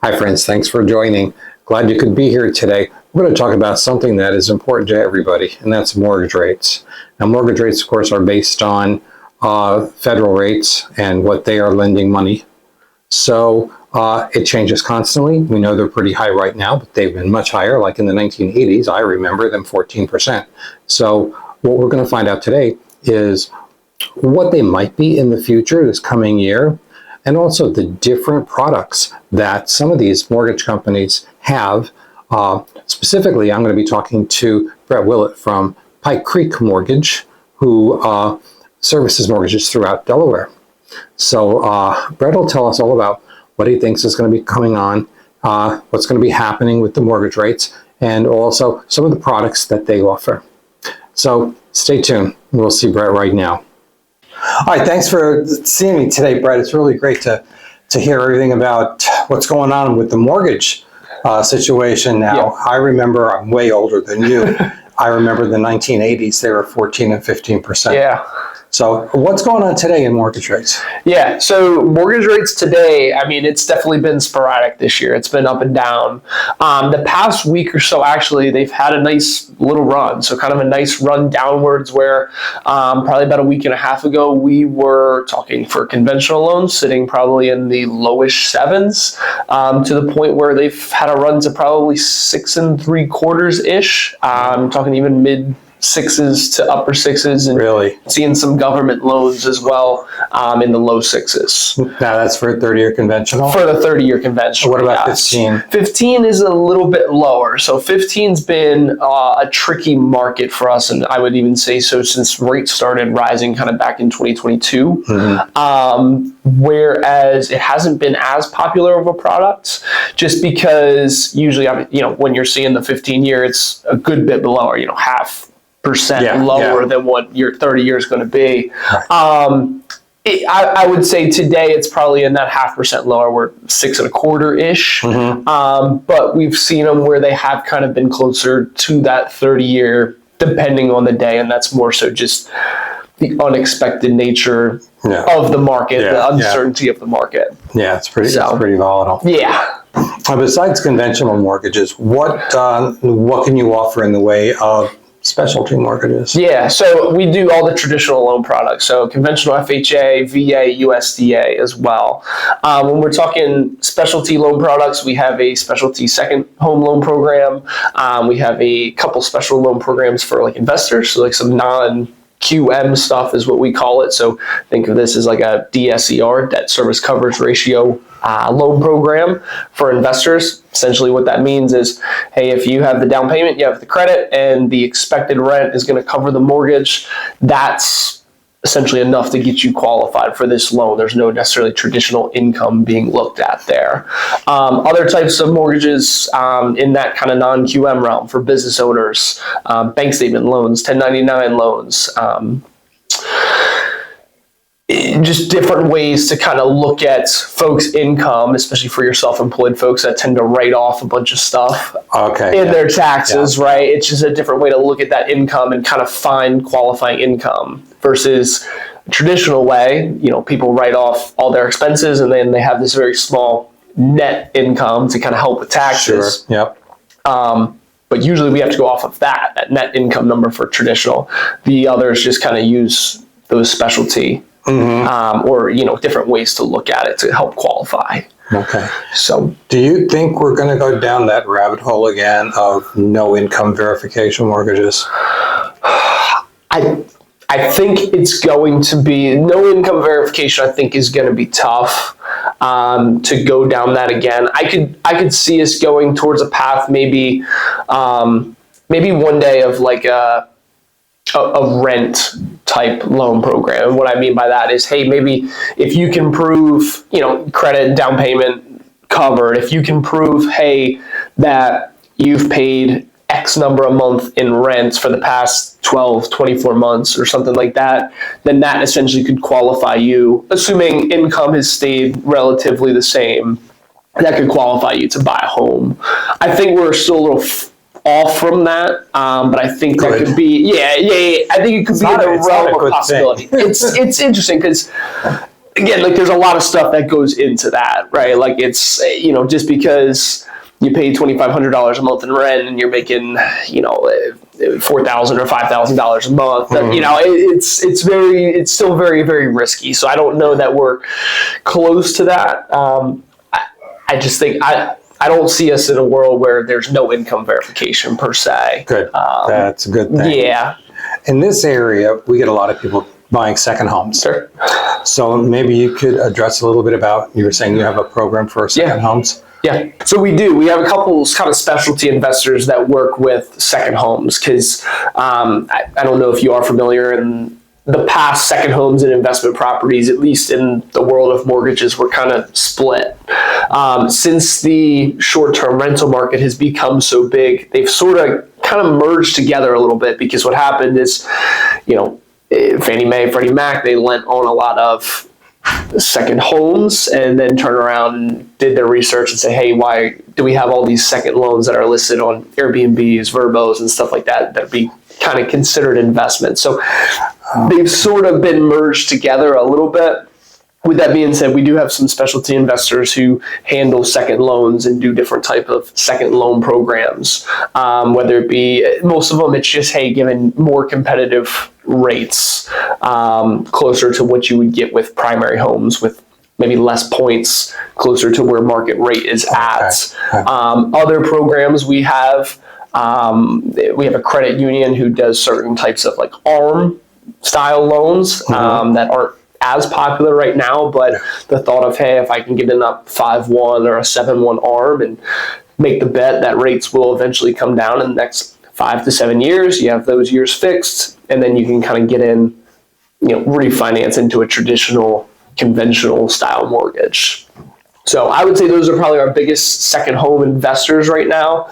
Hi friends, thanks for joining. Glad you could be here today. We're going to talk about something that is important to everybody, and that's mortgage rates. Now, mortgage rates, of course, are based on federal rates and what they are lending money. So it changes constantly. We know they're pretty high right now, but they've been much higher. Like in the 1980s, I remember them 14%. So what we're going to find out today is what they might be in the future, this coming year, and also the different products that some of these mortgage companies have. Specifically, I'm going to be talking to Brett Willett from Pike Creek Mortgage, who services mortgages throughout Delaware. So Brett will tell us all about what he thinks is going to be coming on, what's going to be happening with the mortgage rates, and also some of the products that they offer. So stay tuned. We'll see Brett right now. All right, thanks for seeing me today, Brett. It's really great to hear everything about what's going on with the mortgage situation now. Yeah. I remember, I'm way older than you. I remember the 1980s, they were 14 and 15%. Yeah. So what's going on today in mortgage rates? Yeah, so mortgage rates today, I mean, it's definitely been sporadic this year. It's been up and down. The past week or so, actually, they've had a nice little run. So kind of a nice run downwards where probably about a week and a half ago, we were talking for conventional loans sitting probably in the lowish sevens to the point where they've had a run to probably 6 3/4-ish. Talking even mid sixes to upper sixes, and really seeing some government loans as well in the low sixes. Now that's for a 30-year conventional? For the 30-year conventional. What about 15? 15 is a little bit lower. So 15's been a tricky market for us, and I would even say so since rates started rising kind of back in 2022. Whereas it hasn't been as popular of a product, just because usually, when you're seeing the 15-year, it's a good bit below, or half percent lower than what your 30 years is going to be. I would say today it's probably in that 0.5% lower. We're 6 1/4-ish. But we've seen them where they have kind of been closer to that 30-year, depending on the day, and that's more so just the unexpected nature of the market, the uncertainty of the market. Yeah, it's pretty volatile. Yeah. Besides conventional mortgages, what can you offer in the way of specialty mortgages? Yeah, so we do all the traditional loan products. So conventional FHA, VA, USDA as well. When we're talking specialty loan products, we have a specialty second home loan program. We have a couple special loan programs for like investors, so like some non-QM stuff is what we call it. So think of this as like a DSCR, debt service coverage ratio loan program for investors. Essentially what that means is, hey, if you have the down payment, you have the credit, and the expected rent is going to cover the mortgage, that's essentially enough to get you qualified for this loan. There's no necessarily traditional income being looked at there. Other types of mortgages in that kind of non-QM realm for business owners, bank statement loans, 1099 loans, just different ways to kind of look at folks' income, especially for your self-employed folks that tend to write off a bunch of stuff in their taxes, right? It's just a different way to look at that income and kind of find qualifying income versus a traditional way. People write off all their expenses and then they have this very small net income to kind of help with taxes. Sure. Yep. But usually we have to go off of that net income number for traditional. The others just kind of use those specialty or different ways to look at it to help qualify. Okay. So, do you think we're going to go down that rabbit hole again of no income verification mortgages? I think it's going to be no income verification. I think is going to be tough to go down that again. I could see us going towards a path maybe one day of like a rent type loan program. And what I mean by that is, hey, maybe if you can prove, credit, down payment covered, if you can prove, hey, that you've paid X number a month in rent for the past 12, 24 months or something like that, then that essentially could qualify you, assuming income has stayed relatively the same, that could qualify you to buy a home. I think we're still a little off from that, but I think that could be, I think it could be in the realm of possibility. It's interesting because again, like there's a lot of stuff that goes into that, right? Like it's, just because you pay $2,500 a month in rent and you're making, $4,000 or $5,000 a month, it's still very, very risky. So I don't know that we're close to that. I just think I don't see us in a world where there's no income verification per se. Good. That's a good thing. Yeah. In this area, we get a lot of people buying second homes. Sure. So maybe you could address a little bit about, you were saying you have a program for second homes. Yeah, so we do. We have a couple kind of specialty investors that work with second homes because I don't know if you are familiar in the past, second homes and investment properties, at least in the world of mortgages, were kind of split. Since the short-term rental market has become so big, they've sort of kind of merged together a little bit because what happened is, Fannie Mae, Freddie Mac, they lent on a lot of second homes and then turn around and did their research and say, hey, why do we have all these second loans that are listed on Airbnbs, Verbos, and stuff like that that be kind of considered investments? So they've sort of been merged together a little bit. With that being said, we do have some specialty investors who handle second loans and do different type of second loan programs. Whether it be, most of them, it's just, hey, given more competitive rates, closer to what you would get with primary homes with maybe less points, closer to where market rate is at. Other programs we have a credit union who does certain types of like ARM style loans that aren't as popular right now, but the thought of, hey, if I can get in up 5-1 or a 7-1 ARM and make the bet that rates will eventually come down in the next 5 to 7 years, you have those years fixed, and then you can kind of get in, refinance into a traditional, conventional style mortgage. So I would say those are probably our biggest second home investors right now,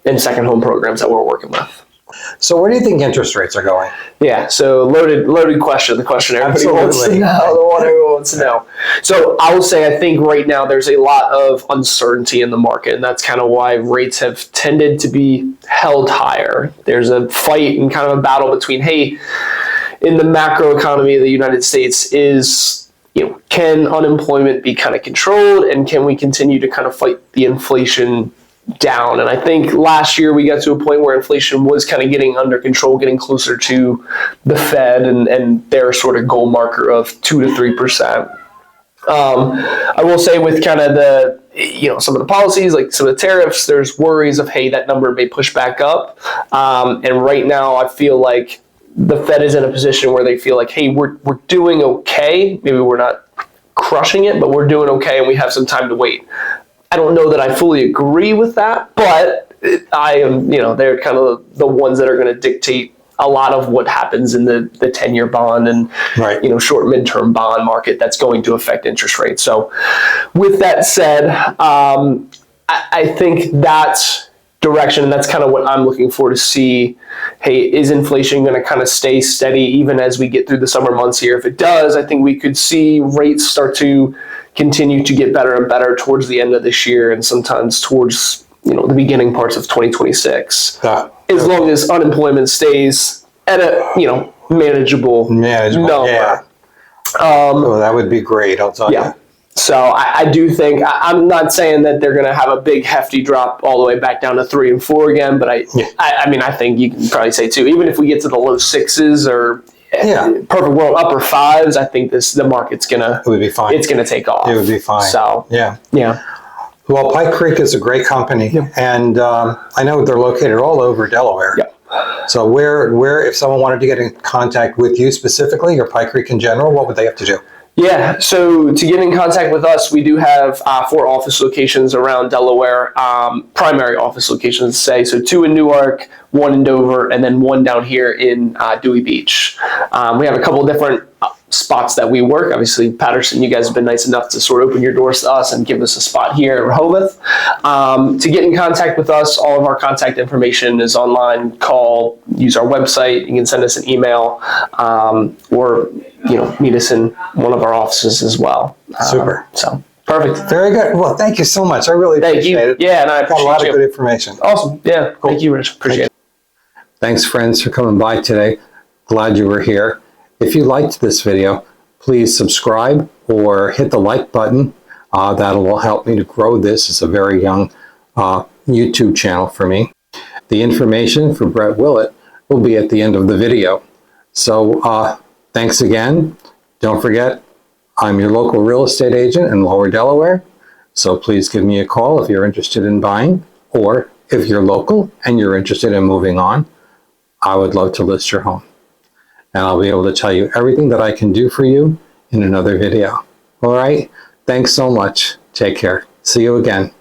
and second home programs that we're working with. So where do you think interest rates are going? Yeah, so loaded question. The question everybody wants to know. The one everyone wants to know. So I will say I think right now there's a lot of uncertainty in the market, and that's kind of why rates have tended to be held higher. There's a fight and kind of a battle between, hey, in the macro economy of the United States can unemployment be kind of controlled, and can we continue to kind of fight the inflation down? And I think last year we got to a point where inflation was kind of getting under control, getting closer to the Fed and their sort of goal marker of 2 to 3%. I will say with kind of the, some of the policies, like some of the tariffs, there's worries of, hey, that number may push back up. And right now I feel like the Fed is in a position where they feel like, hey, we're doing okay. Maybe we're not crushing it, but we're doing okay and we have some time to wait. I don't know that I fully agree with that, but I am, they're kind of the ones that are going to dictate a lot of what happens in the 10-year bond and, short midterm bond market that's going to affect interest rates. So with that said, I think that direction, and that's kind of what I'm looking for to see, hey, is inflation going to kind of stay steady even as we get through the summer months here? If it does, I think we could see rates start to continue to get better and better towards the end of this year and sometimes towards the beginning parts of 2026. As long as unemployment stays at a manageable number. Yeah. That would be great, I'll tell you. So I do think, I'm not saying that they're going to have a big hefty drop all the way back down to 3 and 4 again, but I think you can probably say too, even if we get to the low 6s or perfect world upper 5s, I think the market's it would be fine. It's gonna take off. It would be fine. So yeah. Well, Pike Creek is a great company, and I know they're located all over Delaware. So where if someone wanted to get in contact with you specifically or Pike Creek in general, what would they have to do? Yeah, so to get in contact with us, we do have 4 office locations around Delaware, primary office locations, say. So 2 in Newark, 1 in Dover, and then 1 down here in Dewey Beach. We have a couple different spots that we work. Obviously, Patterson, you guys have been nice enough to sort of open your doors to us and give us a spot here in Rehoboth. To get in contact with us, all of our contact information is online. Call, use our website. You can send us an email, or meet us in one of our offices as well. Super. So perfect. Very good. Well, thank you so much. I really appreciate it. Yeah, and I appreciate got a lot of good information. Awesome. Yeah. Cool. Thank you, Rich. Appreciate it. Thanks, friends, for coming by today. Glad you were here. If you liked this video, please subscribe or hit the like button. That'll help me to grow this. It's a very young YouTube channel for me. The information for Brett Willett will be at the end of the video. So thanks again. Don't forget, I'm your local real estate agent in Lower Delaware. So please give me a call if you're interested in buying, or if you're local and you're interested in moving on. I would love to list your home. And I'll be able to tell you everything that I can do for you in another video. All right? Thanks so much. Take care. See you again.